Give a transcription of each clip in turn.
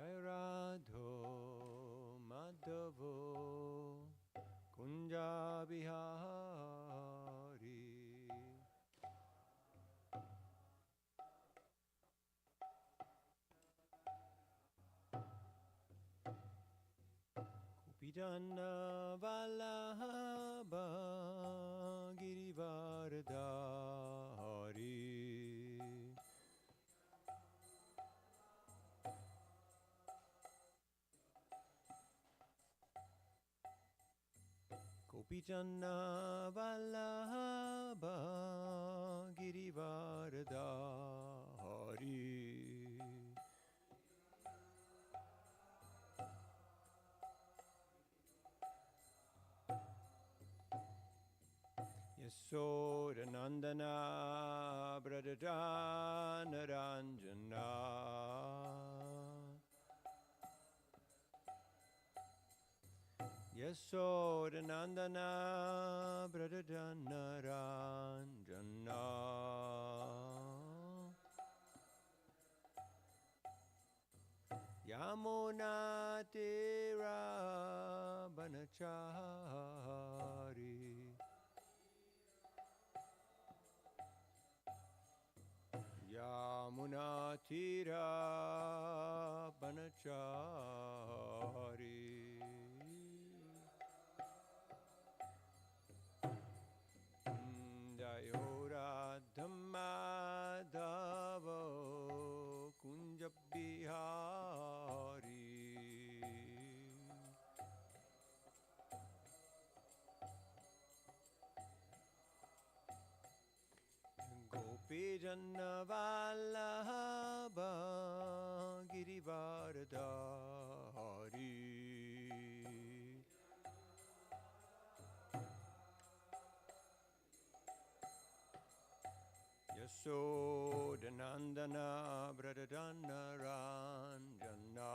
Jai Radho Madhavo Kunja Bihari Kupidana Vallabha Girivardhari Kopijana Vallabha Girivardhari Yasodanandana Bradadana Ranjana Yasodanandana Bradadana Ranjana Yamuna Tira Banachari Yamuna Tira Banachari Jayora Dhammadhavo Kunja Bihari Gopijana Vallabha Girivardhari Yasodanandana Bradadana Ranjana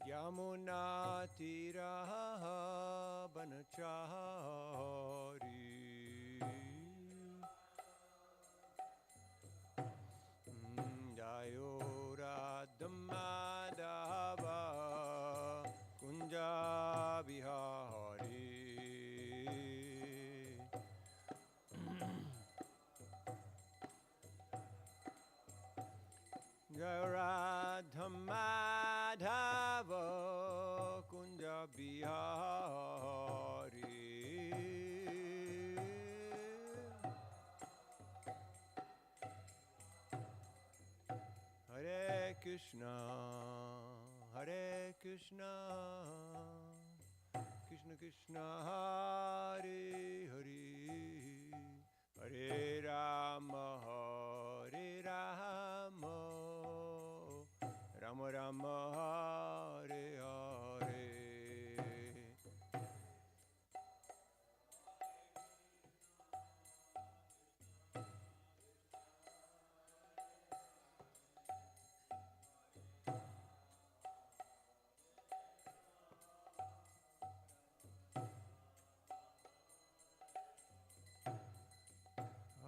Yamuna Tira Banachari Jayora Dhammadhava Kunja Bihari Radha Madhava Kunja Bihari Hare Krishna Hare Krishna Krishna Krishna Hare Hare Hare Rama Hare Rama Rama Rama Hare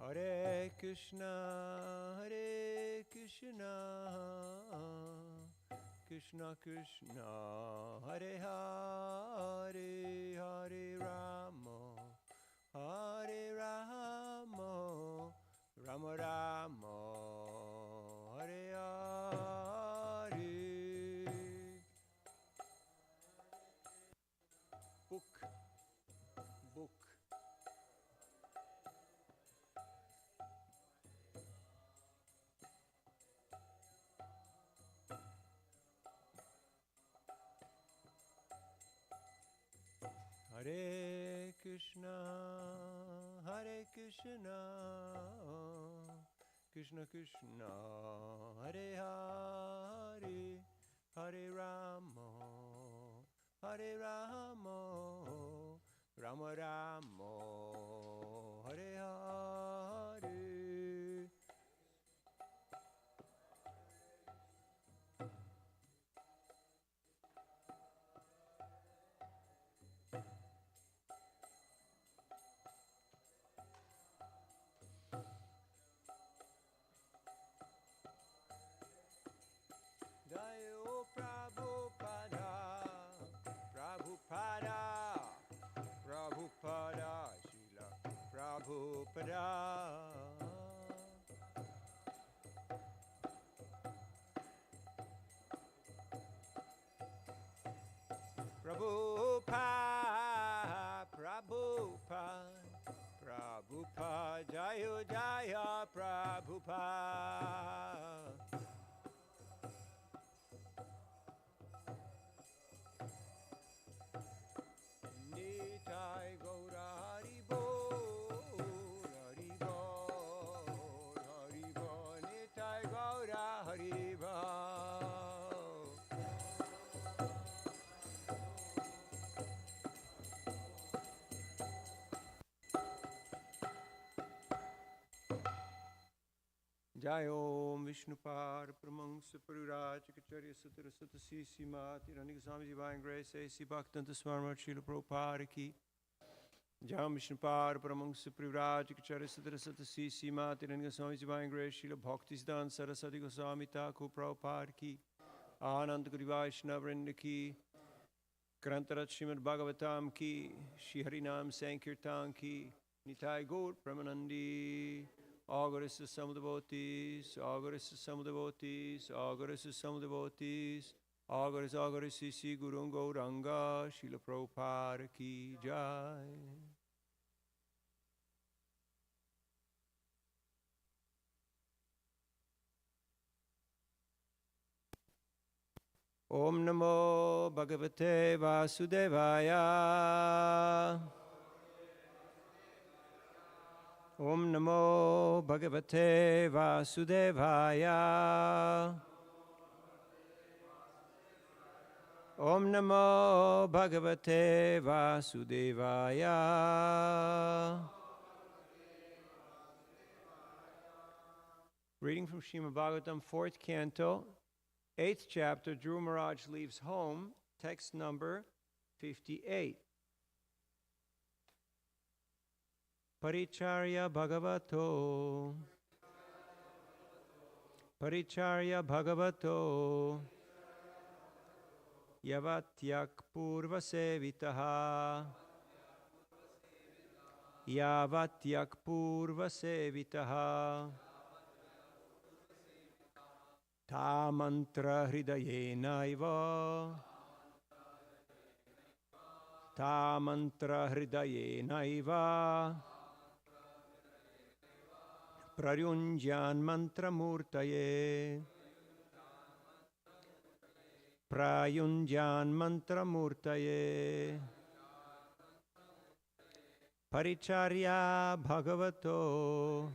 Hare Hare Krishna Krishna Krishna Hare Hare Hare Rama Rama Rama Hare Hare Book Hare Krishna Krishna Krishna Hare Hare Hare Rama Rama Rama Hare Hare Prabhupada. Prabhupada, Prabhupada, Prabhupada, Jaya Jaya Prabhupada. Nitai Gaura Hari Bol, Hari Bol, Hari Bol, Nitai Gaura Hari Bol. Jai Om Vishnupad Pramangsa Paruraj Kacharya Sutara Sutta Sisi Mati Ranika Swami Divine Grace A.C. Bhaktivinoda Swami Srila Prabhupada Ki Jai Om Vishnupad Pramangsa Paruraj Kacharya Sutara Sutta Sisi Mati Ranika Swami Divine Grace Srila Bhaktisdan Saraswati Goswami Thakur Prabhupada Ki Anand Guru Vaishnava Vrinda Ki Grantarat Srimad Bhagavatam Ki Shri Harinam Sankirtan Ki Nitai Gaur Pramanandi Agaris Samudevotis, Agaris Samudevotis, Agaris Samudevotis, Agaris Agaris Sisi Gurung Gauranga, Srila Prabhupada Ki Jai. Om Namo Bhagavate Vasudevaya. Om Namo Bhagavate Vasudevaya. Om Namo Bhagavate Vasudevaya. Reading from Srimad Bhagavatam, 4th Canto, 8th chapter, Dhruva Maharaj leaves home, text number 58. Paricharya Bhagavato, Paricharya Bhagavato, Yavatyak Purva Sevitaha, Yavatyak Purva Sevitaha, Ta Mantra Hridayena Ta Mantra Hridayena Praryunjan Mantra Murtaye Prayunjan Mantra Murtaye Paricharya Bhagavato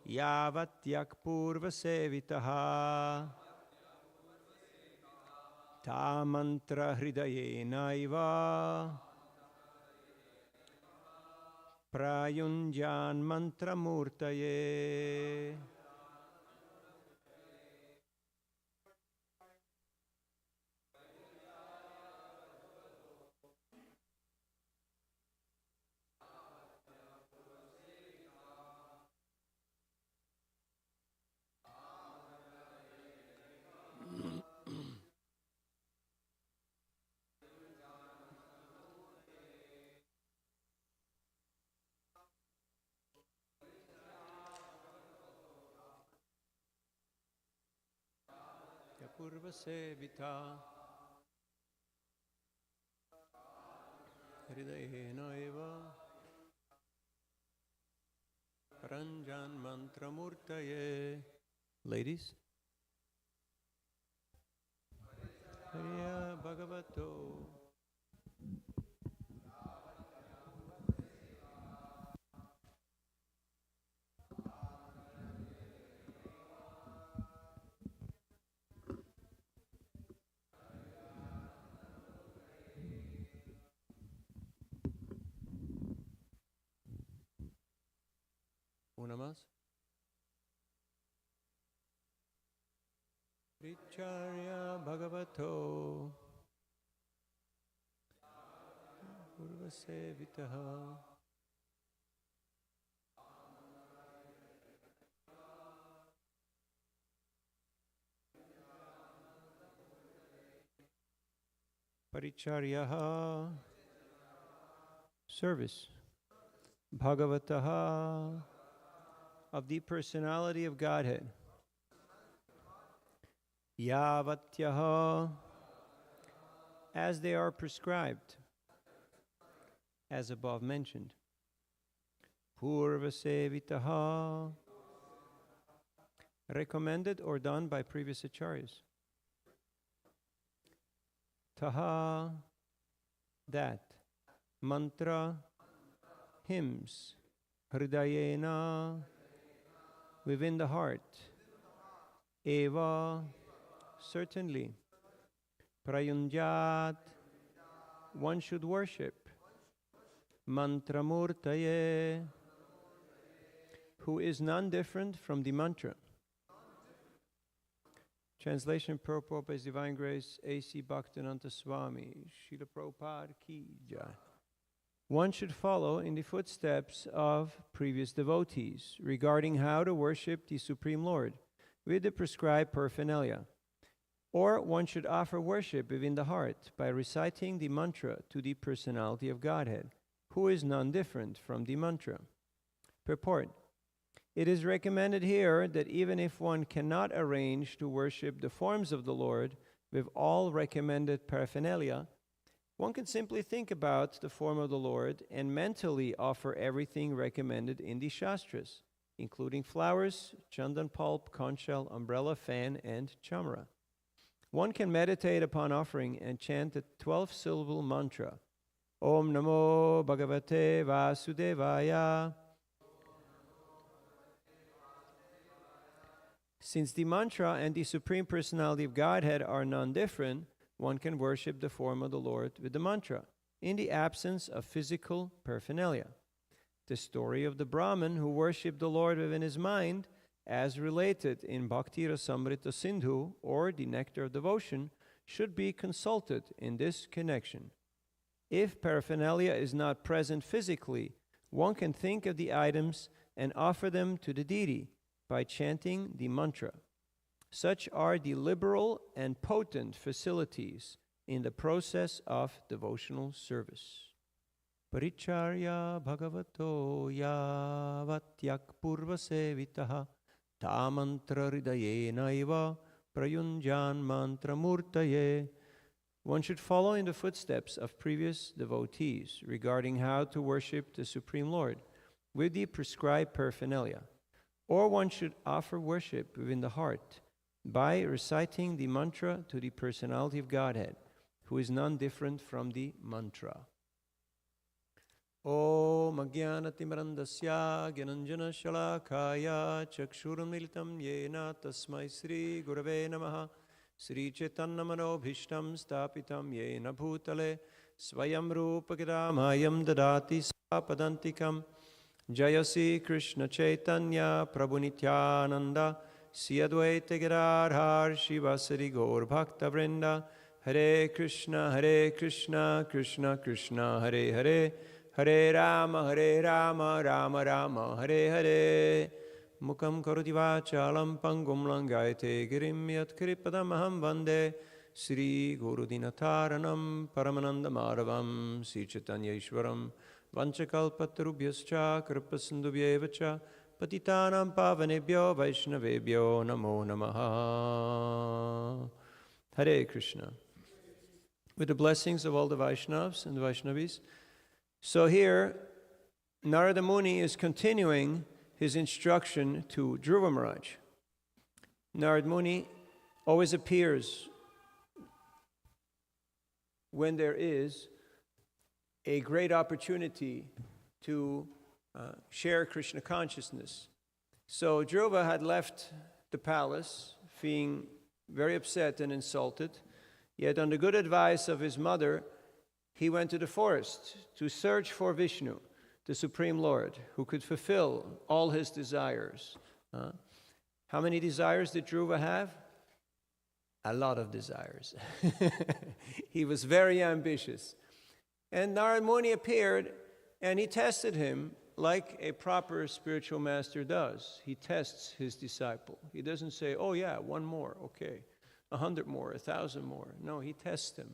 Yavatyak Purva Sevitaha Ta Mantra Hridayena Prayunjan Mantra Murtaye. Purva Sevita Hridayena eva Paranjan Mantra Murtaye. Ladies. Hariya Bhagavato. Una más. Paricharya Bhagavato Purva Sevitaha Paricharya Service. Bhagavataha, of the personality of Godhead. Yavatyaha, as they are prescribed, as above mentioned. Purvasevitaha, recommended or done by previous acharyas. Taha, that. Mantra, hymns. Hridayena, within the heart. Eva, certainly. Prayunjat, one should worship. Mantramurtaye, who is none different from the mantra. Translation purport by His Divine Grace A.C. Bhaktivedanta Swami, Srila Prabhupada Ki Jai. One should follow in the footsteps of previous devotees regarding how to worship the Supreme Lord with the prescribed paraphernalia. Or one should offer worship within the heart by reciting the mantra to the personality of Godhead, who is none different from the mantra. Purport. It is recommended here that even if one cannot arrange to worship the forms of the Lord with all recommended paraphernalia, one can simply think about the form of the Lord and mentally offer everything recommended in the Shastras, including flowers, chandan pulp, conch shell, umbrella, fan, and chamra. One can meditate upon offering and chant the 12-syllable mantra, Om Namo Bhagavate Vasudevaya. Since the mantra and the Supreme Personality of Godhead are non-different, one can worship the form of the Lord with the mantra, in the absence of physical paraphernalia. The story of the Brahmin who worshipped the Lord within his mind, as related in Bhakti Rasamrita Sindhu, or the Nectar of Devotion, should be consulted in this connection. If paraphernalia is not present physically, one can think of the items and offer them to the deity by chanting the mantra. Such are the liberal and potent facilities in the process of devotional service. Paricharya bhagavato yavatyak purvasevitaha tamantra hridayena iva prayunjan mantra murtaye. One should follow in the footsteps of previous devotees regarding how to worship the Supreme Lord with the prescribed paraphernalia. Or one should offer worship within the heart by reciting the mantra to the personality of Godhead, who is none different from the mantra. Om Ajnanatimirandasya Gyananjana Shalakaya Chakshuram Militam Yena Tasmai Sri Gurave Namaha Sri Chaitanya Manobhishtam Stapitam Yena Bhutale Swayam Rupa Gadamayam Dadati Sapadantikam Jayasi Krishna Chaitanya Prabhu Nityananda Sri Advaita Gadadhar Shivasari Gaur Bhakta Vrinda Hare Krishna Krishna Krishna Hare Hare Hare Rama Rama Rama Hare Hare Mukam Karoti Vachalam Pangum Langayate Girim Yat Kripadamaham Vande Sri Guru Dinataranam Paramananda Madhavam Sri Chaitanya Ishwaram Vanchakalpatarubhyascha Kripasindubhyevacha Patitanam Pavanebhyo Vaishnavebhyo Namo Namaha. Hare Krishna. With the blessings of all the Vaishnavas and the Vaishnavis. So here, Narada Muni is continuing his instruction to Dhruva Maharaj. Narada Muni always appears when there is a great opportunity to share Krishna consciousness. So Dhruva had left the palace, feeling very upset and insulted. Yet on the good advice of his mother, he went to the forest to search for Vishnu, the Supreme Lord, who could fulfill all his desires. How many desires did Dhruva have? A lot of desires. He was very ambitious. And Narada Muni appeared, and he tested him like a proper spiritual master does. He tests his disciple. He doesn't say, oh yeah, one more, okay, 100 more, 1,000 more. No, he tests him.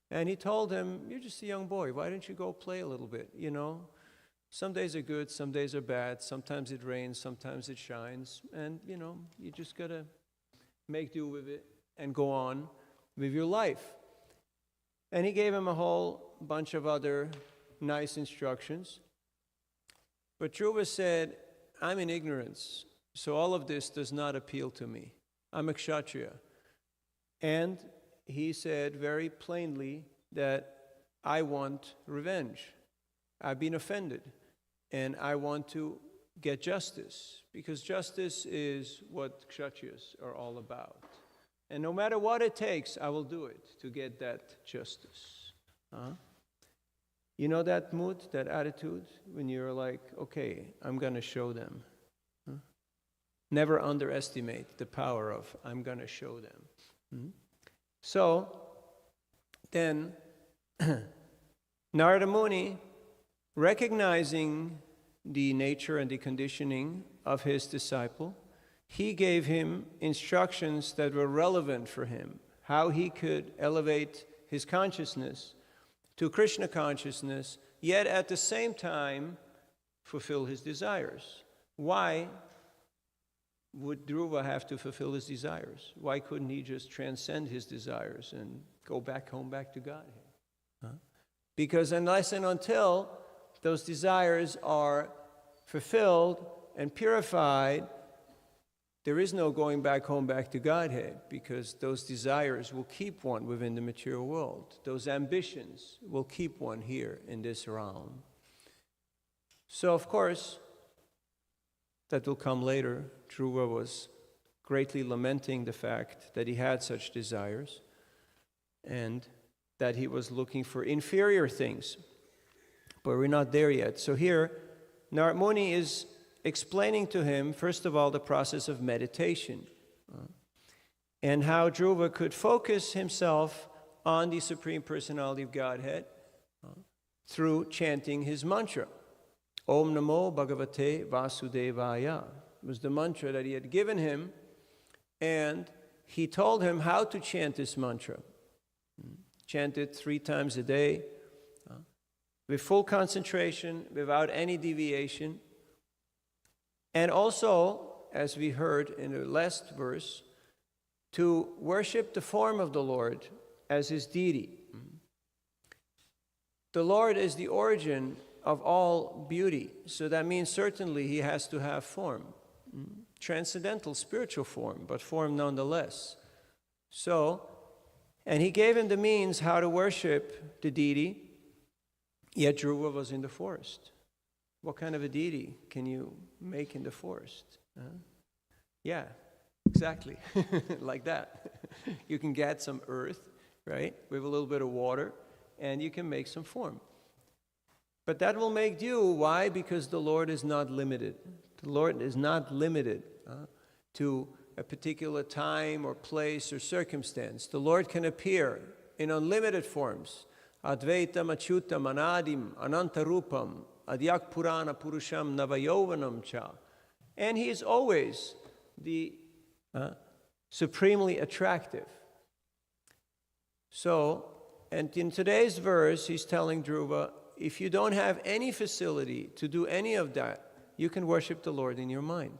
And he told him, you're just a young boy. Why don't you go play a little bit, you know? Some days are good, some days are bad, sometimes it rains, sometimes it shines, and you just gotta make do with it and go on with your life. And he gave him a whole bunch of other nice instructions. But Dhruva said, I'm in ignorance, so all of this does not appeal to me. I'm a kshatriya. And he said very plainly that I want revenge. I've been offended, and I want to get justice, because justice is what kshatriyas are all about. And no matter what it takes, I will do it to get that justice. You know that mood, that attitude, when you're like, okay, I'm going to show them. Never underestimate the power of I'm going to show them. So, then, Narada Muni, recognizing the nature and the conditioning of his disciple, he gave him instructions that were relevant for him, how he could elevate his consciousness to Krishna consciousness, yet at the same time fulfill his desires. Why would Dhruva have to fulfill his desires? Why couldn't he just transcend his desires and go back home, back to Godhead? Because unless and until those desires are fulfilled and purified, there is no going back home, back to Godhead, because those desires will keep one within the material world. Those ambitions will keep one here in this realm. So, of course, that will come later. Dhruva was greatly lamenting the fact that he had such desires and that he was looking for inferior things. But we're not there yet. So here, Narada Muni is explaining to him, first of all, the process of meditation and how Dhruva could focus himself on the Supreme Personality of Godhead through chanting his mantra. Om Namo Bhagavate Vasudevaya was the mantra that he had given him, and he told him how to chant this mantra. Chant it 3 times a day, with full concentration, without any deviation. And also, as we heard in the last verse, to worship the form of the Lord as his deity. The Lord is the origin of all beauty, so that means certainly he has to have form. Transcendental, spiritual form, but form nonetheless. So, and he gave him the means how to worship the deity, yet Dhruva was in the forest. What kind of a deity can you make in the forest? Yeah, exactly, like that. You can get some earth, right, with a little bit of water, and you can make some form. But that will make do. Why? Because the Lord is not limited. The Lord is not limited to a particular time or place or circumstance. The Lord can appear in unlimited forms. Advaitam achyutam anadim anantarupam adyak purana purusham navayovanam cha. And he is always the supremely attractive. So, and in today's verse, he's telling Dhruva, if you don't have any facility to do any of that, you can worship the Lord in your mind.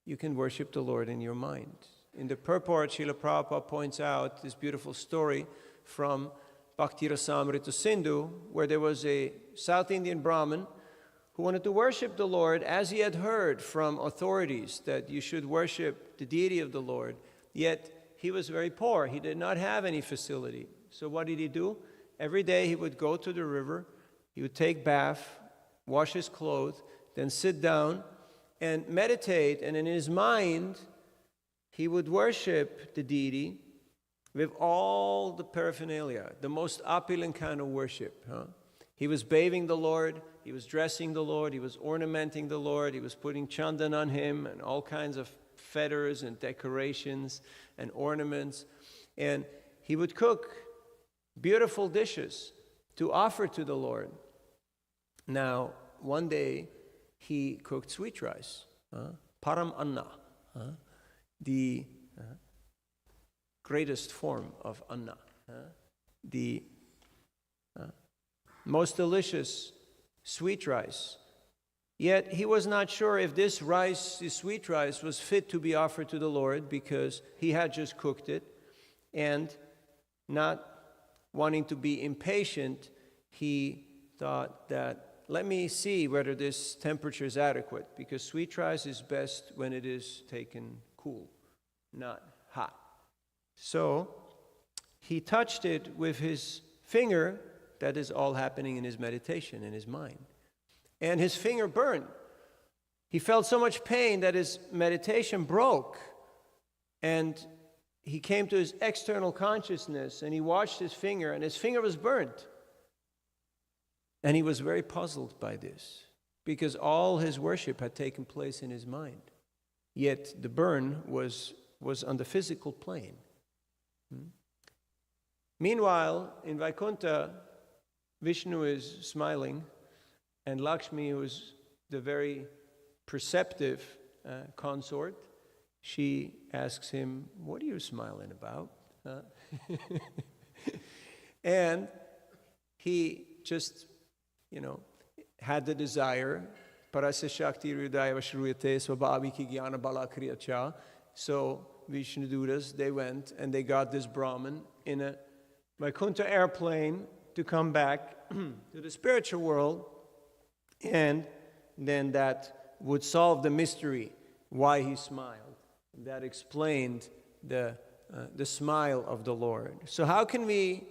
You can worship the Lord in your mind. In the purport, Srila Prabhupada points out this beautiful story from Bhakti Rasamrita Sindhu, where there was a South Indian Brahmin who wanted to worship the Lord as he had heard from authorities that you should worship the deity of the Lord, yet he was very poor. He did not have any facility. So what did he do? Every day he would go to the river, he would take bath, wash his clothes, then sit down and meditate, and in his mind he would worship the deity with all the paraphernalia, the most opulent kind of worship. He was bathing the Lord, he was dressing the Lord, he was ornamenting the Lord, he was putting chandan on him and all kinds of feathers and decorations and ornaments. And he would cook beautiful dishes to offer to the Lord. Now, one day he cooked sweet rice, param anna, the greatest form of anna, the most delicious sweet rice. Yet he was not sure if this rice, this sweet rice, was fit to be offered to the Lord, because he had just cooked it, and not wanting to be impatient, he thought that, let me see whether this temperature is adequate, because sweet rice is best when it is taken cool, not hot. So he touched it with his finger. That is all happening in his meditation, in his mind. And his finger burned. He felt so much pain that his meditation broke. And he came to his external consciousness, and he watched his finger, and his finger was burnt. And he was very puzzled by this, because all his worship had taken place in his mind. Yet the burn was on the physical plane. Meanwhile, in Vaikuntha, Vishnu is smiling, and Lakshmi, who is the very perceptive consort, she asks him, "What are you smiling about?" And he just, had the desire. Parasya Shakti Hridaya Vashruyate Swabhaviki Jnana Bala Kriyacha. So Vishnu Dutas, they went and they got this Brahman in a Vaikuntha airplane to come back to the spiritual world, and then that would solve the mystery why he smiled. That explained the smile of the Lord. So how can we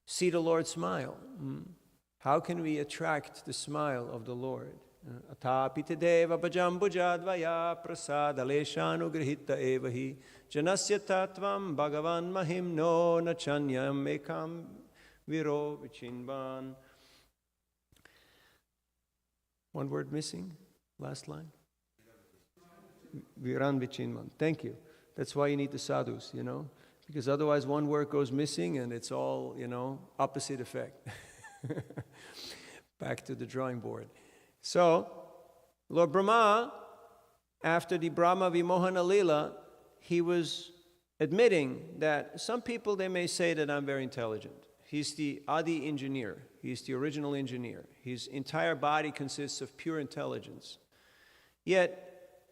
see the Lord smile? How can we attract the smile of the Lord? Atapite deva bhajambujadvaya prasada leshanu grihita evahi janasya tattvam bhagavan mahimno nachanyam ekam viro vichinvan. One word missing, last line. Viran vichinvan. Thank you. That's why you need the sadhus, because otherwise one word goes missing and it's all, opposite effect. Back to the drawing board. So, Lord Brahma, after the Brahma Vimohana Lila, he was admitting that some people, they may say that I'm very intelligent. He's the Adi engineer. He's the original engineer. His entire body consists of pure intelligence. Yet,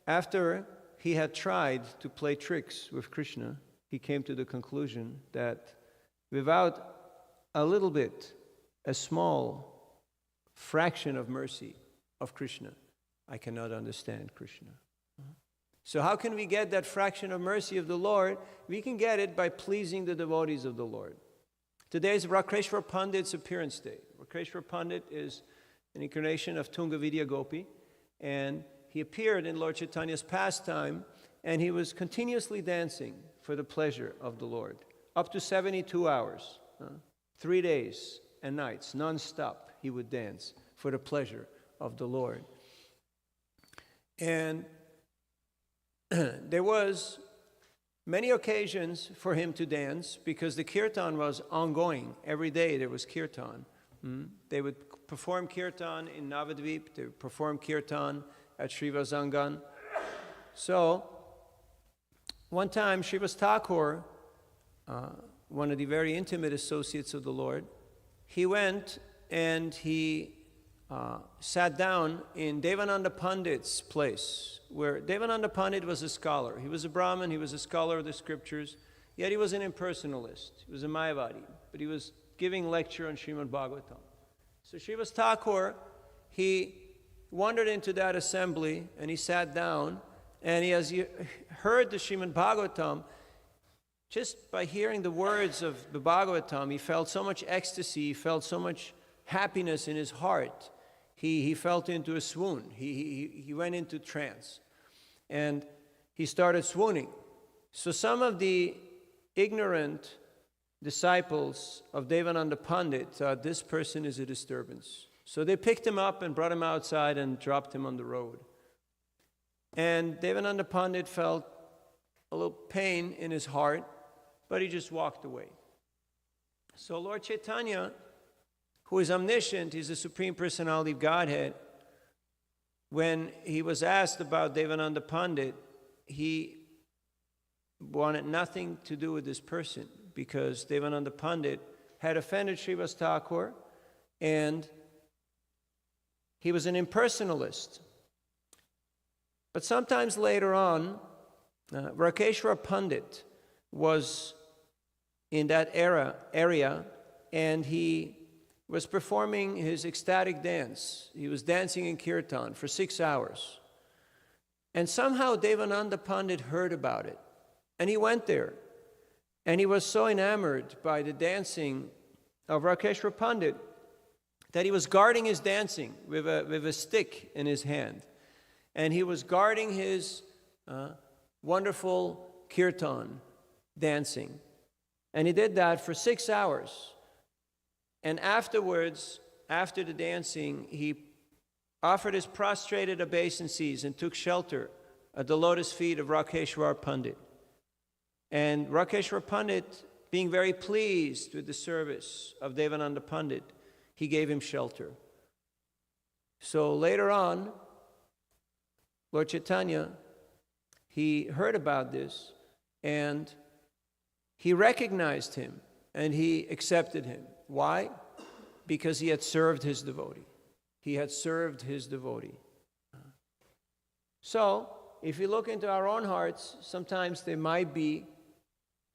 after he had tried to play tricks with Krishna, he came to the conclusion that without a little bit, a small fraction of mercy of Krishna, I cannot understand Krishna. So how can we get that fraction of mercy of the Lord? We can get it by pleasing the devotees of the Lord. Today is Rakreshwar Pandit's appearance day. Rakreshwar Pandit is an incarnation of Tunga Vidya Gopi, and he appeared in Lord Chaitanya's pastime, and he was continuously dancing for the pleasure of the Lord. Up to 72 hours, 3 days and nights, non-stop, he would dance for the pleasure of the Lord. And there was many occasions for him to dance, because the kirtan was ongoing. Every day there was kirtan. They would perform kirtan in Navadvip, they would perform kirtan at Srivazangan. So, one time Srivas Thakur, one of the very intimate associates of the Lord, he went and he sat down in Devananda Pandit's place, where Devananda Pandit was a scholar. He was a Brahmin, he was a scholar of the scriptures, yet he was an impersonalist. He was a Mayavadi, but he was giving lecture on Srimad Bhagavatam. So Srivas Thakur, he wandered into that assembly and he sat down, and as he heard the Srimad Bhagavatam, just by hearing the words of the Bhagavatam, he felt so much ecstasy, he felt so much happiness in his heart. He felt into a swoon. He went into trance. And he started swooning. So some of the ignorant disciples of Devananda Pandit thought this person is a disturbance. So they picked him up and brought him outside and dropped him on the road. And Devananda Pandit felt a little pain in his heart, but he just walked away. So Lord Chaitanya, who is omniscient, he's the Supreme Personality of Godhead, when he was asked about Devananda Pandit, he wanted nothing to do with this person, because Devananda Pandit had offended Srivas Thakur, and He was an impersonalist. But sometimes later on, Rakeshwar Pandit was in that area, and he was performing his ecstatic dance. He was dancing in kirtan for 6 hours. And somehow Devananda Pandit heard about it, and he went there. And he was so enamored by the dancing of Rakeshwar Pandit that he was guarding his dancing with a stick in his hand. And he was guarding his wonderful kirtan dancing. And he did that for 6 hours. And afterwards, after the dancing, he offered his prostrated obeisances and took shelter at the lotus feet of Rakeshwar Pandit. And Rakeshwar Pandit, being very pleased with the service of Devananda Pandit, he gave him shelter. So later on, Lord Chaitanya, he heard about this, and he recognized him, and he accepted him. Why? Because he had served his devotee. He had served his devotee. So, if you look into our own hearts, sometimes there might be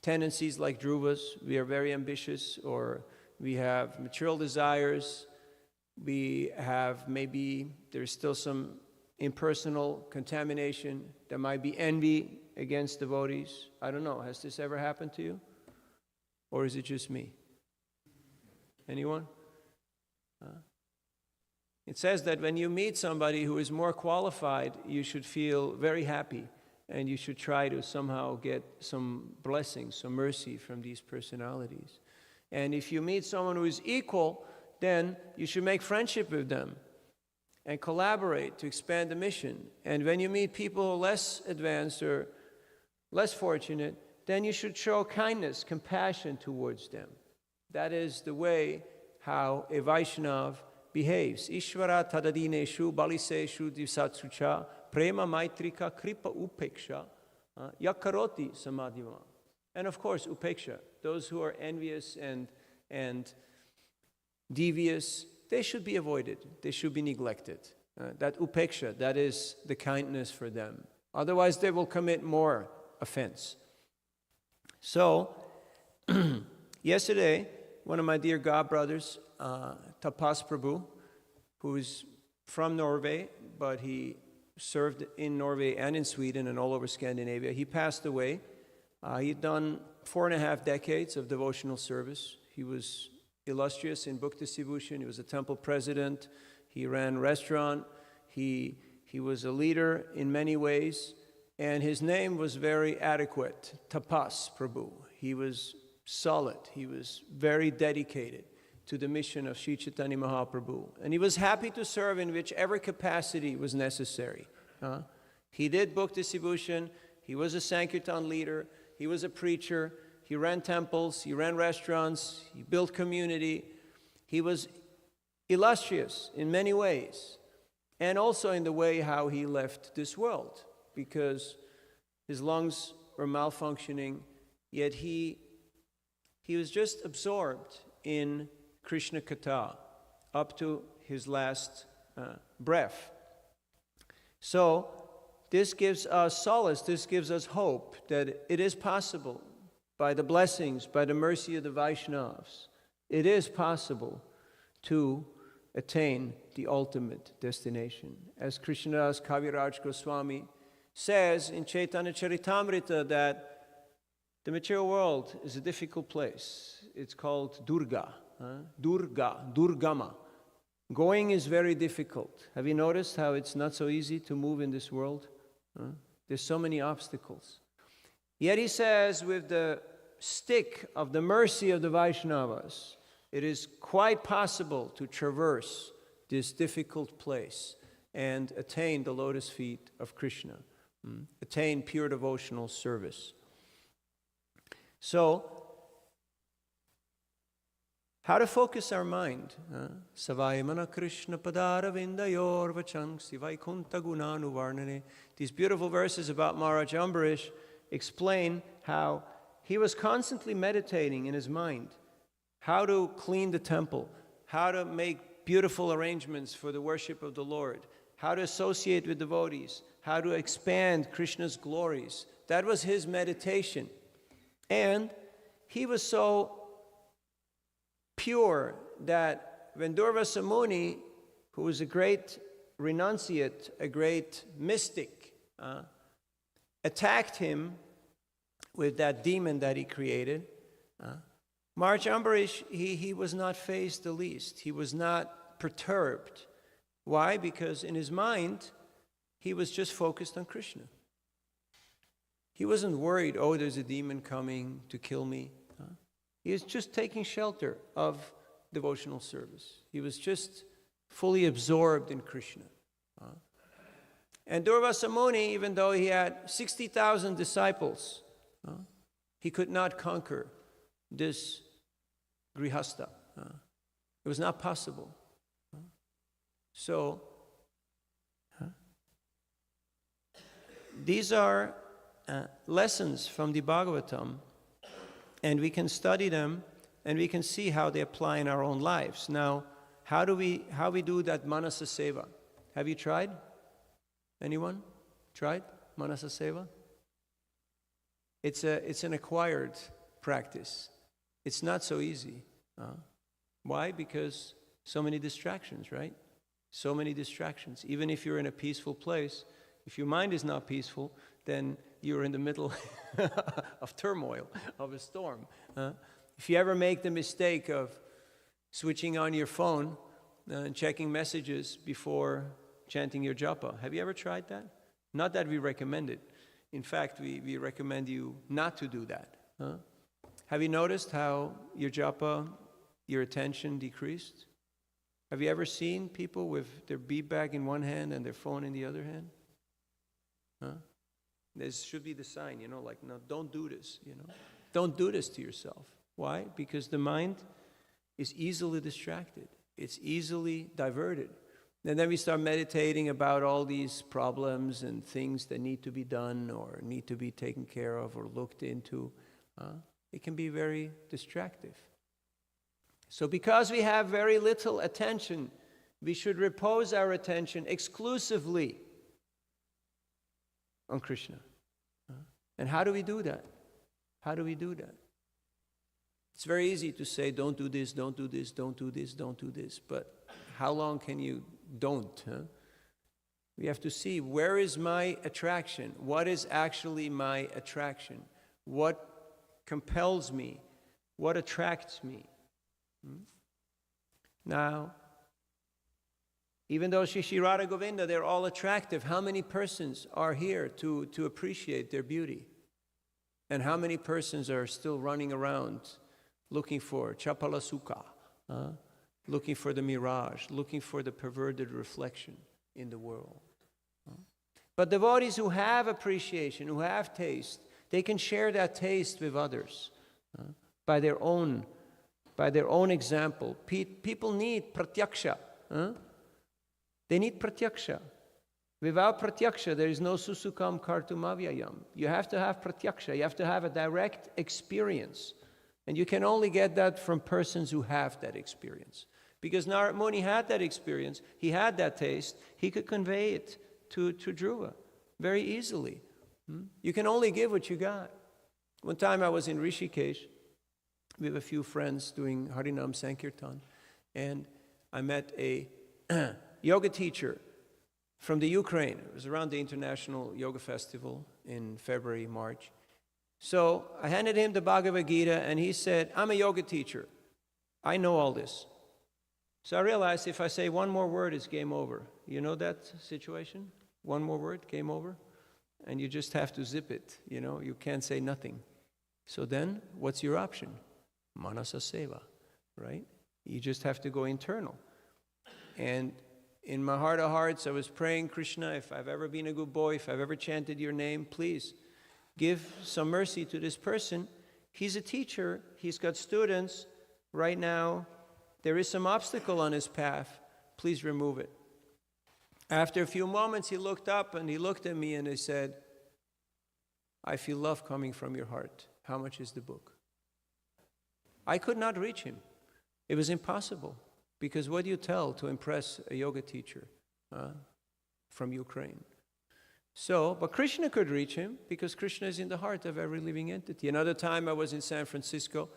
tendencies like Dhruva's. We are very ambitious, or we have material desires. We have maybe there's still some impersonal contamination. There might be envy against devotees. I don't know. Has this ever happened to you? Or is it just me? Anyone? It says that when you meet somebody who is more qualified, you should feel very happy, and you should try to somehow get some blessings, some mercy from these personalities. And if you meet someone who is equal, then you should make friendship with them and collaborate to expand the mission. And when you meet people who are less advanced or less fortunate, then you should show kindness, compassion towards them. That is the way how a Vaishnav behaves. Ishvara tadadineshu baliseshu divsatsucha prema maitrika kripa upeksha yakaroti samadhiva. And of course, upeksha, those who are envious and devious, they should be avoided. They should be neglected. That upeksha, that is the kindness for them. Otherwise, they will commit more offense. So, yesterday, one of my dear godbrothers, Tapas Prabhu, who is from Norway, but he served in Norway and in Sweden and all over Scandinavia, he passed away. He'd done 4.5 decades of devotional service. He was illustrious in book distribution. He was a temple president. He ran a restaurant. He was a leader in many ways. And his name was very adequate, Tapas Prabhu. He was solid. He was very dedicated to the mission of Sri Chaitanya Mahaprabhu. And he was happy to serve in whichever capacity was necessary. He did book distribution. He was a Sankirtan leader. He was a preacher. He ran temples. He ran restaurants. He built community. He was illustrious in many ways. And also in the way how he left this world, because his lungs were malfunctioning, yet he was just absorbed in Krishna Katha up to his last breath. So this gives us solace, this gives us hope that it is possible, by the blessings, by the mercy of the Vaishnavas, it is possible to attain the ultimate destination. As Krishnadas Kaviraj Goswami says in Chaitanya Charitamrita, that the material world is a difficult place. It's called Durga, Durgama. Going is very difficult. Have you noticed how it's not so easy to move in this world? There's so many obstacles. Yet he says, with the stick of the mercy of the Vaishnavas, it is quite possible to traverse this difficult place and attain the lotus feet of Krishna, attain pure devotional service. So, how to focus our mind? Savayamana Krishna Padara Vindayor Vachangsi Vaikunta Gunanu Varnane. These beautiful verses about Maharaj Ambarish explain how he was constantly meditating in his mind how to clean the temple, how to make beautiful arrangements for the worship of the Lord, how to associate with devotees, how to expand Krishna's glories. That was his meditation. And he was so pure that when Durvasa Muni, who was a great renunciate, a great mystic, attacked him with that demon that he created, Maharaj Ambarish, he was not fazed the least. He was not perturbed. Why? Because in his mind, he was just focused on Krishna. He wasn't worried, oh, there's a demon coming to kill me. He was just taking shelter of devotional service. He was just fully absorbed in Krishna. And Durvasa Muni, even though he had 60,000 disciples, he could not conquer this grihastha. It was not possible. So, these are lessons from the Bhagavatam, and we can study them, and we can see how they apply in our own lives. Now, how we do that Manasa Seva? Have you tried? Anyone tried Manasa Seva? It's an acquired practice. It's not so easy. Why? Because so many distractions, right? So many distractions. Even if you're in a peaceful place, if your mind is not peaceful, then you're in the middle of turmoil, of a storm. If you ever make the mistake of switching on your phone and checking messages before chanting your japa, have you ever tried that? Not that we recommend it. In fact, we recommend you not to do that. Have you noticed how your japa, your attention decreased? Have you ever seen people with their bead bag in one hand and their phone in the other hand? This should be the sign, like, no, don't do this, Don't do this to yourself. Why? Because the mind is easily distracted. It's easily diverted. And then we start meditating about all these problems and things that need to be done or need to be taken care of or looked into. It can be very distractive. So because we have very little attention, we should repose our attention exclusively on Krishna. And how do we do that? How do we do that? It's very easy to say, don't do this, don't do this, don't do this, don't do this. But how long can you don't? We have to see, where is my attraction? What is actually my attraction? What compels me? What attracts me? Now, even though Shri Radha Govinda, they're all attractive, how many persons are here to appreciate their beauty? And how many persons are still running around looking for Chapala Sukha, looking for the mirage, looking for the perverted reflection in the world? But devotees who have appreciation, who have taste, they can share that taste with others by their own example. People need pratyaksha. They need pratyaksha. Without pratyaksha, there is no susukam kartumavyayam. You have to have pratyaksha. You have to have a direct experience. And you can only get that from persons who have that experience. Because Narad Muni had that experience. He had that taste. He could convey it to Dhruva very easily. You can only give what you got. One time I was in Rishikesh with a few friends doing Harinam Sankirtan, and I met a yoga teacher from the Ukraine. It was around the International Yoga Festival in February, March. So I handed him the Bhagavad Gita, and he said, I'm a yoga teacher. I know all this. So I realized if I say one more word, it's game over. You know that situation? One more word, game over? And you just have to zip it, you can't say nothing. So then, what's your option? Manasa Seva, right? You just have to go internal. And in my heart of hearts, I was praying, Krishna, if I've ever been a good boy, if I've ever chanted your name, please give some mercy to this person. He's a teacher. He's got students. Right now, there is some obstacle on his path. Please remove it. After a few moments, he looked up and he looked at me and he said, I feel love coming from your heart. How much is the book? I could not reach him. It was impossible. Because what do you tell to impress a yoga teacher from Ukraine? So, but Krishna could reach him because Krishna is in the heart of every living entity. Another time I was in San Francisco,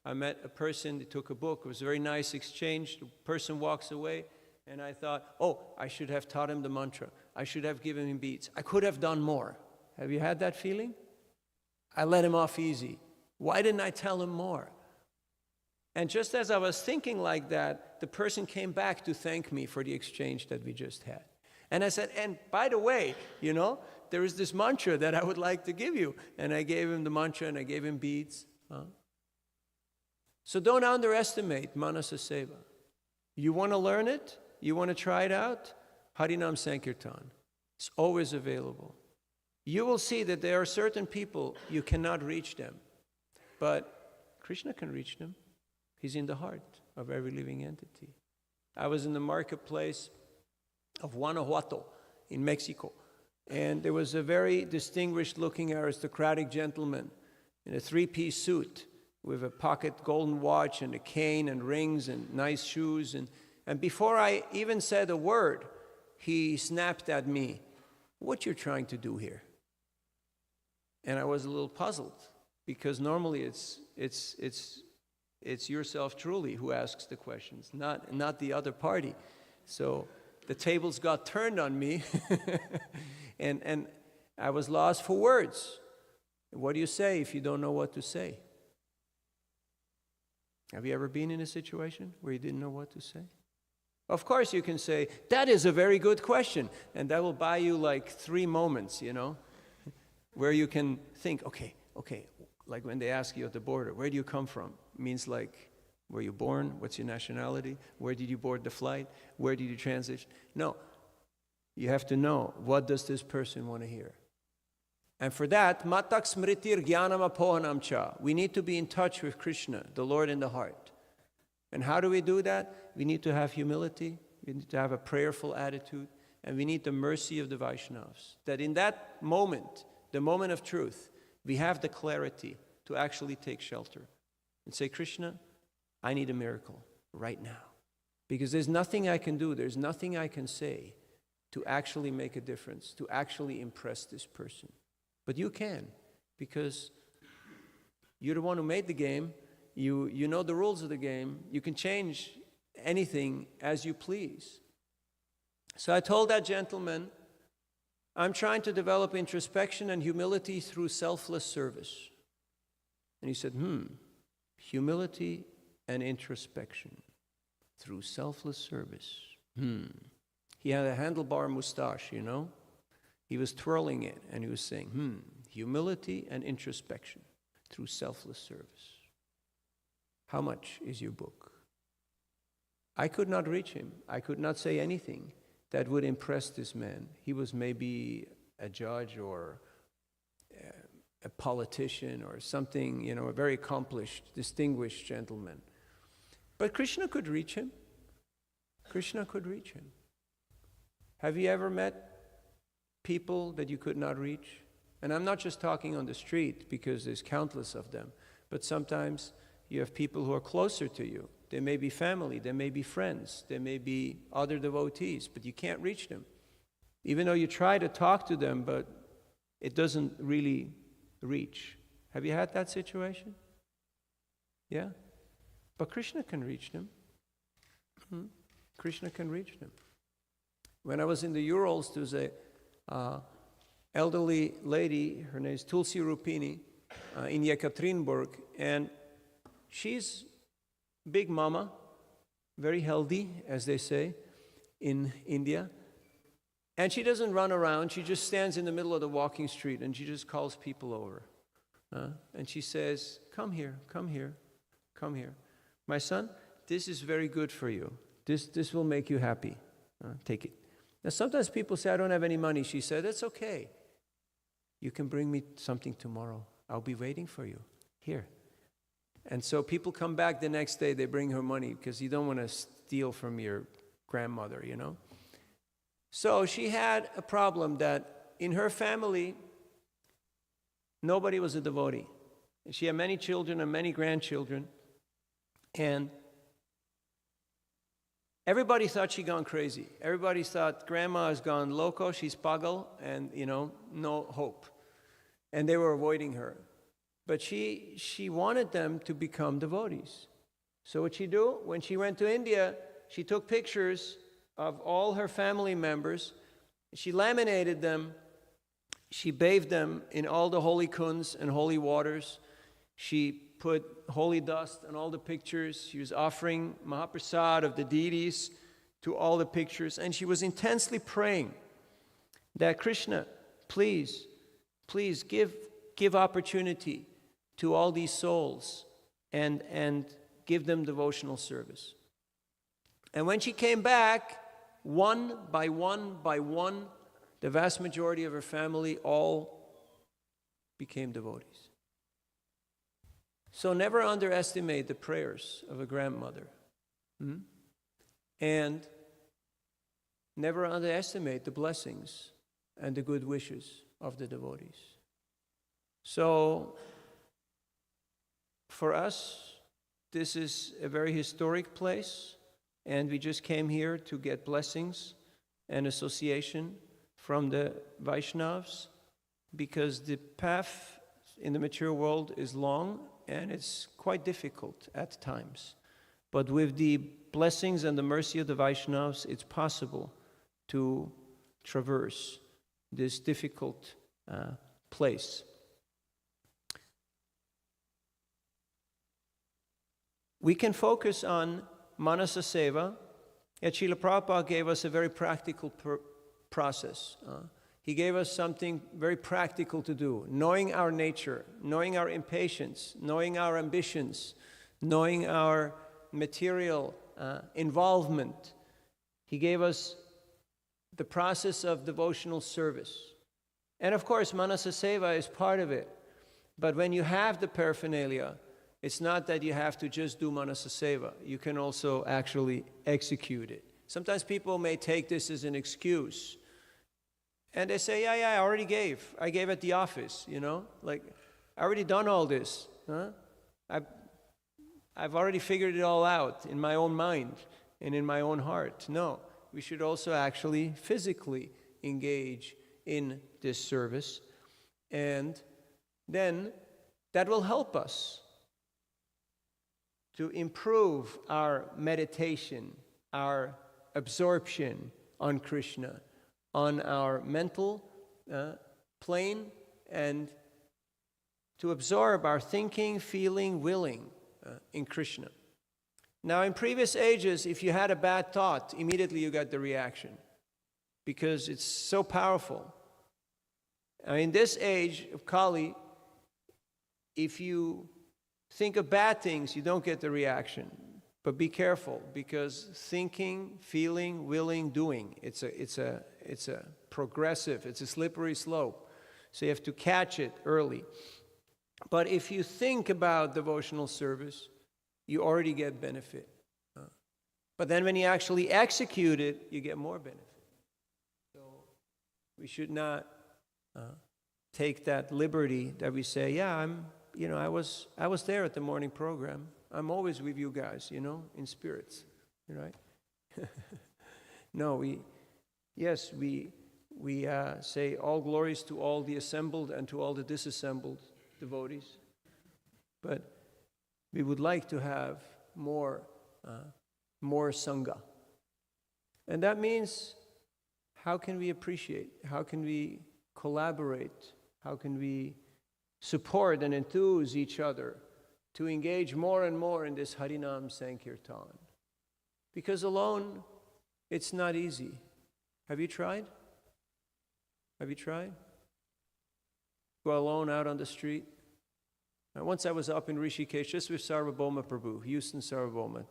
I met a person, they took a book, it was a very nice exchange, the person walks away, and I thought, oh, I should have taught him the mantra. I should have given him beads. I could have done more. Have you had that feeling? I let him off easy. Why didn't I tell him more? And just as I was thinking like that, the person came back to thank me for the exchange that we just had. And I said, and by the way, there is this mantra that I would like to give you. And I gave him the mantra and I gave him beads. So don't underestimate Manasa Seva. You want to learn it? You want to try it out? Harinam Sankirtan. It's always available. You will see that there are certain people, you cannot reach them. But Krishna can reach them. He's in the heart of every living entity. I was in the marketplace of Guanajuato in Mexico. And there was a very distinguished-looking aristocratic gentleman in a three-piece suit with a pocket golden watch and a cane and rings and nice shoes. And before I even said a word, he snapped at me, "What you're trying to do here?" And I was a little puzzled because normally it's yourself truly who asks the questions, not the other party. So the tables got turned on me, and I was lost for words. What do you say if you don't know what to say? Have you ever been in a situation where you didn't know what to say? Of course you can say, that is a very good question, and that will buy you like 3 moments, where you can think, okay, like when they ask you at the border, where do you come from? It means like, were you born? What's your nationality? Where did you board the flight? Where did you transition? No, you have to know, what does this person want to hear? And for that, matak smritir jnanam apohanam cha. We need to be in touch with Krishna, the Lord in the heart. And how do we do that? We need to have humility, we need to have a prayerful attitude, and we need the mercy of the Vaishnavas. That in that moment, the moment of truth, we have the clarity to actually take shelter and say, Krishna, I need a miracle right now. Because there's nothing I can do, there's nothing I can say to actually make a difference, to actually impress this person. But you can, because you're the one who made the game, you know the rules of the game, you can change anything as you please. So I told that gentleman, I'm trying to develop introspection and humility through selfless service. And he said, humility and introspection through selfless service. He had a handlebar mustache, He was twirling it, and he was saying, humility and introspection through selfless service. How much is your book? I could not reach him. I could not say anything that would impress this man. He was maybe a judge or a politician or something, a very accomplished, distinguished gentleman. But Krishna could reach him. Krishna could reach him. Have you ever met people that you could not reach? And I'm not just talking on the street, because there's countless of them, but sometimes you have people who are closer to you. They may be family, they may be friends, they may be other devotees, but you can't reach them. Even though you try to talk to them, but it doesn't really reach. Have you had that situation? Yeah? But Krishna can reach them. Krishna can reach them. When I was in the Urals, there was a elderly lady, her name is Tulsi Rupini, in Yekaterinburg, and she's big mama, very healthy, as they say, in India. And she doesn't run around, she just stands in the middle of the walking street and she just calls people over. And she says, come here, come here, come here. My son, this is very good for you. This will make you happy. Take it. Now sometimes people say, I don't have any money. She said, that's okay. You can bring me something tomorrow. I'll be waiting for you. Here. And so people come back the next day, they bring her money because you don't want to steal from your grandmother, So she had a problem that in her family, nobody was a devotee. She had many children and many grandchildren. And Everybody thought she'd gone crazy. Everybody thought grandma has gone loco, she's pagal, and, no hope. And they were avoiding her. But she wanted them to become devotees. So what'd she do? When she went to India, she took pictures of all her family members. She laminated them. She bathed them in all the holy kunds and holy waters. She put holy dust on all the pictures. She was offering Mahaprasad of the deities to all the pictures. And she was intensely praying that Krishna, please give opportunity to all these souls and give them devotional service. And when she came back, one by one, the vast majority of her family all became devotees. So never underestimate the prayers of a grandmother. And never underestimate the blessings and the good wishes of the devotees. So for us, this is a very historic place, and we just came here to get blessings and association from the Vaishnavas, because the path in the material world is long and it's quite difficult at times. But with the blessings and the mercy of the Vaishnavas, it's possible to traverse this difficult place. We can focus on Manasa Seva. Yet Srila Prabhupada gave us a very practical process. He gave us something very practical to do, knowing our nature, knowing our impatience, knowing our ambitions, knowing our material involvement. He gave us the process of devotional service. And of course, Manasa Seva is part of it. But when you have the paraphernalia, it's not that you have to just do Manasa Seva. You can also actually execute it. Sometimes people may take this as an excuse. And they say, yeah, I already gave. I gave at the office, Like, I already done all this. I've already figured it all out in my own mind and in my own heart. No, we should also actually physically engage in this service. And then that will help us to improve our meditation, our absorption on Krishna, on our mental plane, and to absorb our thinking, feeling, willing in Krishna. Now, in previous ages, if you had a bad thought, immediately you got the reaction, because it's so powerful. In this age of Kali, if you think of bad things, you don't get the reaction. But be careful, because thinking, feeling, willing, doing, it's a progressive, it's a slippery slope. So you have to catch it early. But if you think about devotional service, you already get benefit. But then when you actually execute it, you get more benefit. So we should not take that liberty that we say, yeah, I was there at the morning program. I'm always with you guys, in spirits, right? No, we say all glories to all the assembled and to all the disassembled devotees. But we would like to have more sangha. And that means, how can we appreciate? How can we collaborate? How can we support and enthuse each other to engage more and more in this Harinam Sankirtan? Because alone, it's not easy. Have you tried? Go alone out on the street? Once I was up in Rishikesh just with Sarvabhauma Prabhu, Houston Sarvabhauma.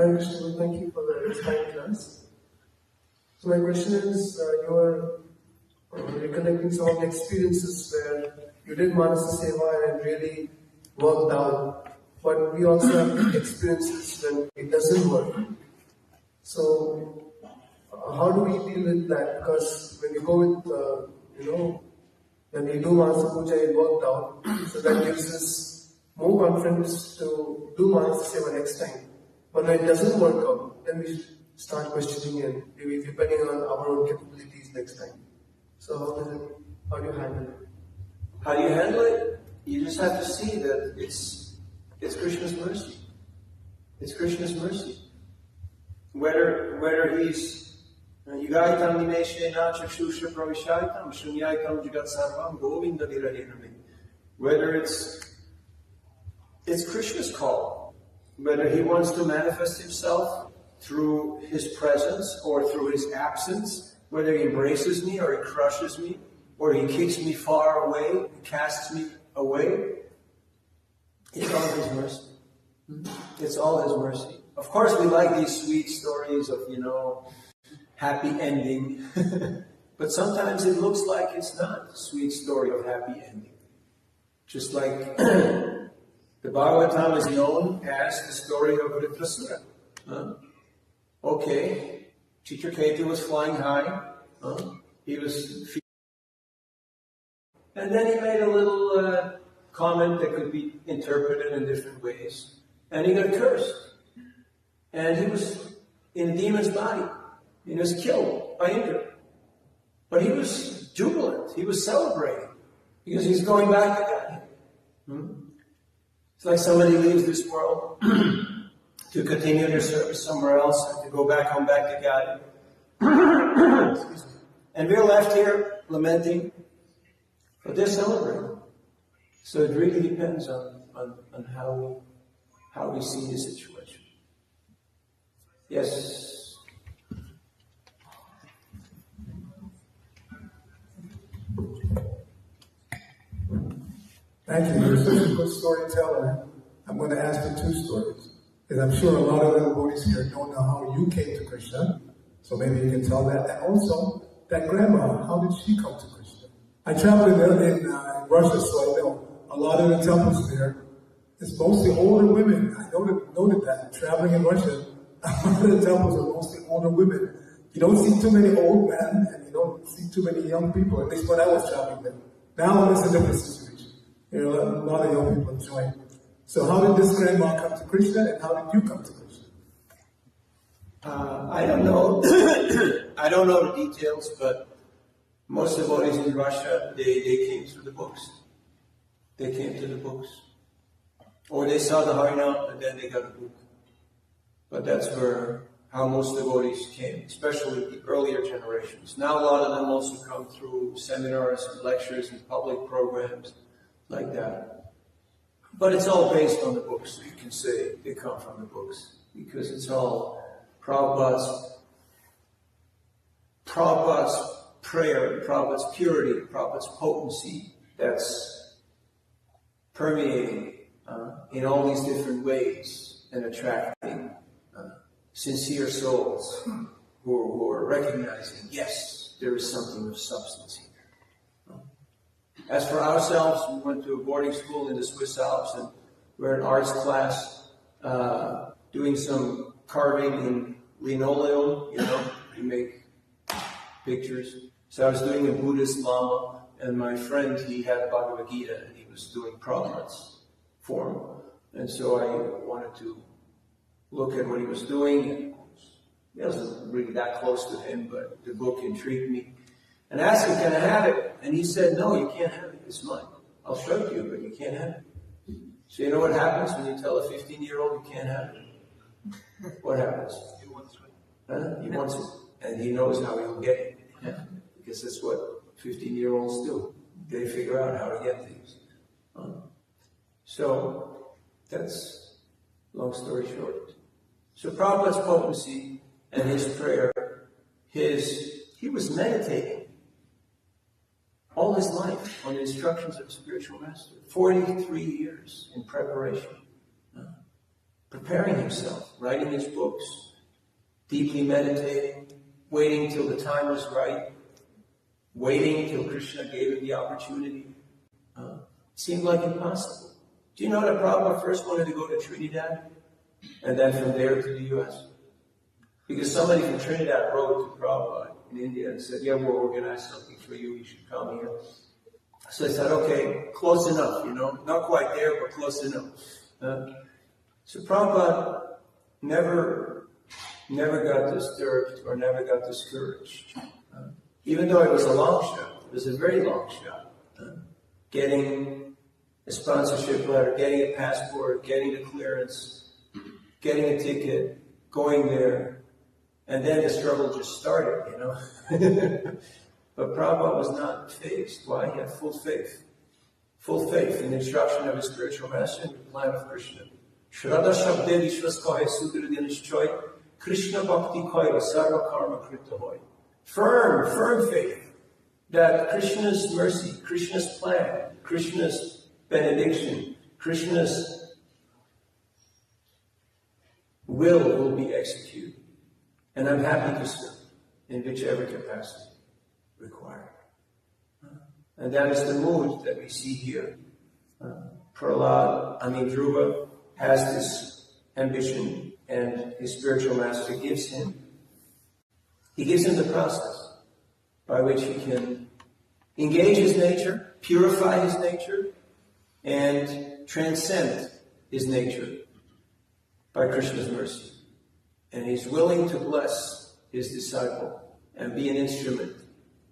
Hare Krishna, thank you for the inspiring class. So my question is, you are recollecting some of the experiences where you did Manasa Seva and it really worked out. But we also have experiences when it doesn't work. So how do we deal with that? Because when you go with, when we do Manasa Puja, it worked out. So that gives us more confidence to do Manasa Seva next time. But when it doesn't work out, then we start questioning and maybe depending on our own capabilities next time. So how do you handle it? How do you handle it? You just have to see that it's Krishna's mercy. It's Krishna's mercy. Whether he's Yugaitam Nimeshena Chakshusha Pravishaitam Shunyaitam Jagat Sarvam Govinda Virahinami. Whether it's Krishna's call, whether he wants to manifest himself through his presence or through his absence, whether he embraces me or he crushes me, or he kicks me far away, casts me away, it's all his mercy. It's all his mercy. Of course, we like these sweet stories of, happy ending. But sometimes it looks like it's not a sweet story of happy ending. Just like the Bhagavatam is known as the story of Vritrasura. Okay, Chitraketu was flying high. He was... And then he made a little comment that could be interpreted in different ways. And he got cursed. And he was in a demon's body. He was killed by Indra. But he was jubilant. He was celebrating. Because he's going back to God. It's like somebody leaves this world to continue their service somewhere else and to go back home, back to God. Excuse me. And we're left here lamenting, but they're celebrating. So it really depends on how we see the situation. Yes? Thank you. You're such a good storyteller. I'm going to ask you 2 stories. Because I'm sure a lot of the devotees here don't know how you came to Krishna. So maybe you can tell that. And also, that grandma, how did she come to Krishna? I traveled in Russia, so I know a lot of the temples there, it's mostly older women. I noted that. Traveling in Russia, a lot of the temples are mostly older women. You don't see too many old men, and you don't see too many young people, at least when I was traveling there. Now it's a different situation. A lot of young people join. So how did this grandma come to Krishna, and how did you come to Krishna? I don't know. I don't know the details, but most devotees in Russia, they came through the books. They came to the books. Or they saw the Harinam and then they got a book. But that's how most devotees came, especially the earlier generations. Now a lot of them also come through seminars and lectures and public programs like that. But it's all based on the books, so you can say they come from the books. Because it's all Prabhupada's prayer, Prabhupada's purity, Prabhupada's potency that's permeating in all these different ways and attracting sincere souls who are recognizing, yes, there is something of substance here. As for ourselves, we went to a boarding school in the Swiss Alps and we're in arts class doing some carving in linoleum, you make pictures. So I was doing a Buddhist Lama, and my friend, he had Bhagavad Gita, and he was doing Prabhupada's form. And so I wanted to look at what he was doing. It wasn't really that close to him, but the book intrigued me. And I asked him, can I have it? And he said, no, you can't have it. It's mine. I'll show it to you, but you can't have it. So you know what happens when you tell a 15-year-old you can't have it? What happens? He wants it. He wants it. And he knows how he'll get it. Yeah. Because that's what 15-year-olds do. They figure out how to get things. So that's long story short. So Prabhupada's potency and his prayer, he was meditating all his life on the instructions of a spiritual master. 43 years in preparation. preparing himself, writing his books, deeply meditating, waiting till the time was right, waiting till Krishna gave him the opportunity. Seemed like impossible. Do you know that Prabhupada first wanted to go to Trinidad and then from there to the US? Because somebody from Trinidad wrote to Prabhupada in India and said, yeah, we'll organize something for you, you should come here. So I said, okay, close enough, not quite there, but close enough. So Prabhupada never got disturbed or never got discouraged. Even though it was a long shot, it was a very long shot. Getting a sponsorship letter, getting a passport, getting the clearance, getting a ticket, going there, and then the struggle just started, But Prabhupada was not fazed. Why? He had full faith. Full faith in the instruction of his spiritual master and the plan of Krishna. Shraddha Shabde Vishwas Kahe Sudridinishchoy Krishna Bhakti Kahe Sarva Karma Krita Hoy. Firm faith that Krishna's mercy, Krishna's plan, Krishna's benediction, Krishna's will be executed. And I'm happy to serve in whichever capacity required. And that is the mood that we see here. Dhruva has this ambition, and his spiritual master gives him the process by which he can engage his nature, purify his nature, and transcend his nature by Krishna's mercy. And he's willing to bless his disciple and be an instrument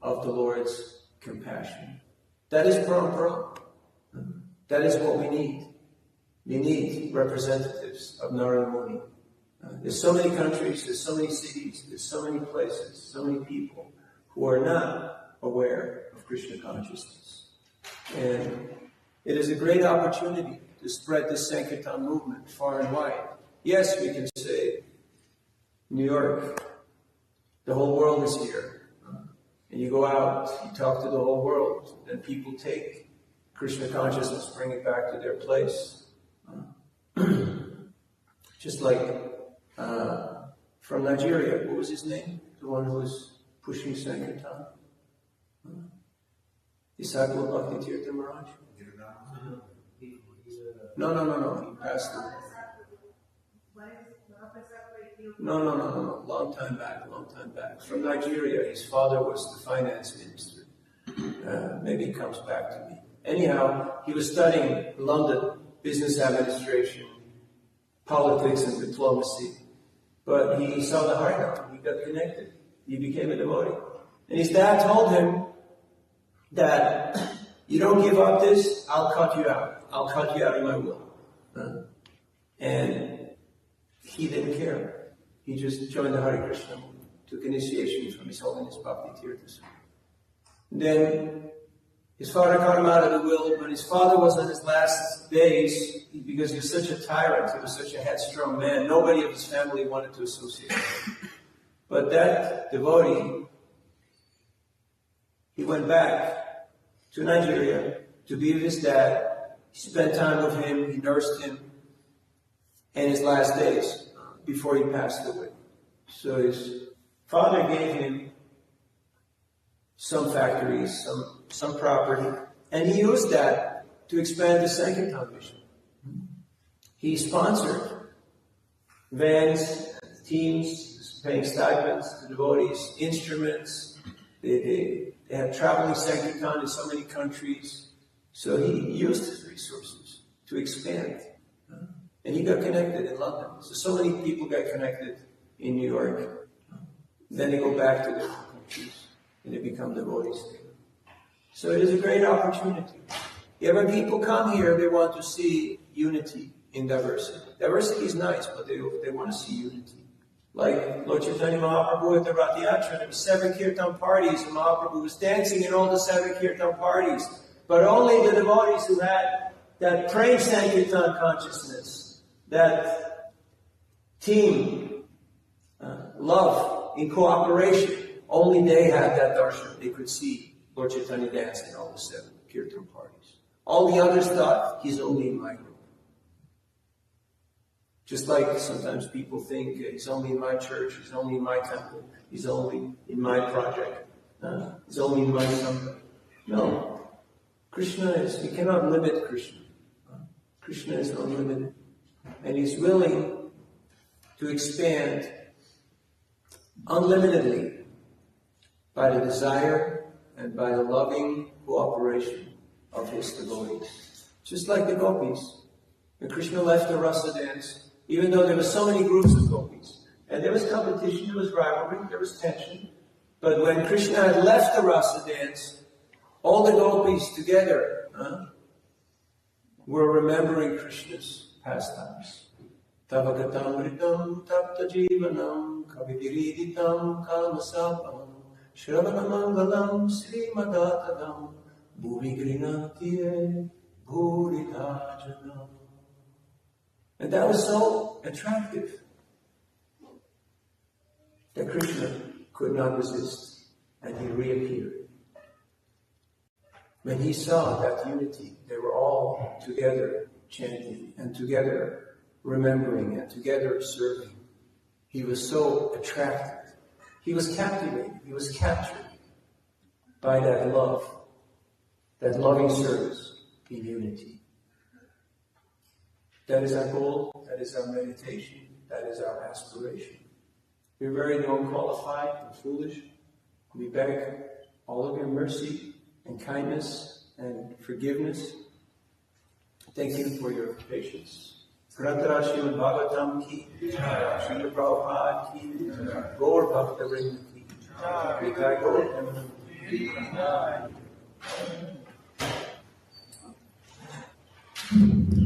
of the Lord's compassion. That is Parampara. That is what we need. We need representatives of Narada Muni. There's so many countries, there's so many cities, there's so many places, so many people who are not aware of Krishna consciousness. And it is a great opportunity to spread this Sankirtan movement far and wide. Yes, we can say, New York, the whole world is here. And you go out, you talk to the whole world, and people take Krishna consciousness, bring it back to their place. Just like from Nigeria, what was his name? The one who was pushing Sankirtan? Disciple of Bhakti Tirtha Maharaj? No. He passed away. No. Long time back. From Nigeria. His father was the finance minister. Maybe he comes back to me. Anyhow, he was studying London, business administration, politics and diplomacy. But he saw the Harinam. He got connected. He became a devotee. And his dad told him that you don't give up this, I'll cut you out. I'll cut you out of my will. And he didn't care. He just joined the Hare Krishna movement, took initiation from His Holiness Bhakti Tirtha. Then his father cut him out of the will. When his father was in his last days, because he was such a tyrant, he was such a headstrong man, nobody of his family wanted to associate with him. But that devotee, he went back to Nigeria to be with his dad. He spent time with him, he nursed him in his last days before he passed away. So his father gave him some factories, some property, and he used that to expand the Sankirtan mission. He sponsored vans, teams, paying stipends to devotees, instruments. They had traveling Sankirtan in so many countries. So he used his resources to expand. And he got connected in London. So many people got connected in New York. Then they go back to their countries and they become devotees there. So it is a great opportunity. Yeah, when people come here, they want to see unity in diversity. Diversity is nice, but they want to see unity. Like Lord Chaitanya Mahaprabhu at the Rath Yatra, there were 7 Kirtan parties, and Mahaprabhu was dancing in all the 7 Kirtan parties. But only the devotees who had that Prem Sankirtan consciousness, that team, love in cooperation, only they had that darshan. They could see Lord Chaitanya dance in all the 7 Kirtan parties. All the others thought, he's only in my group. Just like sometimes people think he's only in my church, he's only in my temple, he's only in my project, he's only in my sangha. No. Krishna is, you cannot limit Krishna. Krishna is unlimited. And he's willing to expand unlimitedly by the desire and by the loving cooperation of his devotees. Just like the gopis. When Krishna left the rasa dance, even though there were so many groups of gopis, and there was competition, there was rivalry, there was tension, but when Krishna had left the rasa dance, all the gopis together were remembering Krishna's pastimes. Tavagatamritam tapta jivanam kavipiriditam kamasapam shravanamangalam srimadatadam bhuvigrinantiye bhuridajanam. And that was so attractive that Krishna could not resist, and he reappeared. When he saw that unity, they were all together chanting and together remembering and together serving. He was so attracted. He was captivated. He was captured by that love, that loving service in unity. That is our goal, that is our meditation, that is our aspiration. We're very unqualified and foolish. We beg all of your mercy and kindness and forgiveness. Thank you for your patience. Grantara Srimad Bhagavatam ki, Srila Prabhupada ki, Gaur Bhakta Vrinda ki, Vikai Gaur Emanam ki.